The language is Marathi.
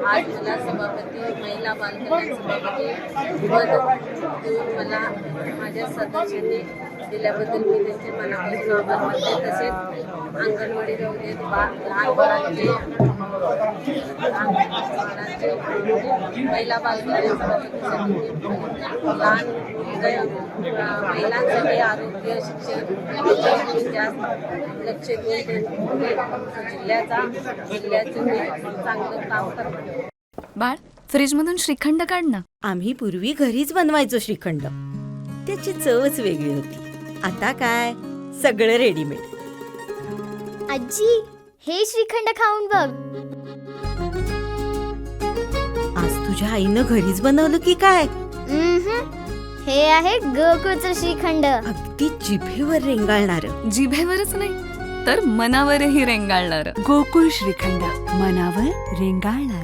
आज मला सभापती महिला बालकल्याण सभापती पद देऊन मला माझ्या सदस्यांनी दिल्याबद्दल मी त्यांचे मनापासून आभार मानते. तसेच अंगणवाडी राहू देत, लहान बाळांचे महिला बालकल्याण सभापतीसाठी लहान महिलांसाठी आरोग्य शिक्षण जास्त लक्ष देऊन जिल्ह्याचं चांगलं काम करतो. बाळ, फ्रीजमधून श्रीखंड काढ ना. आम्ही पूर्वी घरीच बनवायचो श्रीखंड. त्याची चवच वेगळी होती. आता काय सगळं रेडीमेड. आजी, हे श्रीखंड खाऊन बघ. आज तुझ्या आईनं घरीच बनवलं की काय? हे आहे गोकुळचं श्रीखंड. अगदी जिभेवर रेंगाळणार. जिभेवरच नाही तर मनावरही रेंगाळणार. गोकुळ श्रीखंड, मनावर रेंगाळणार.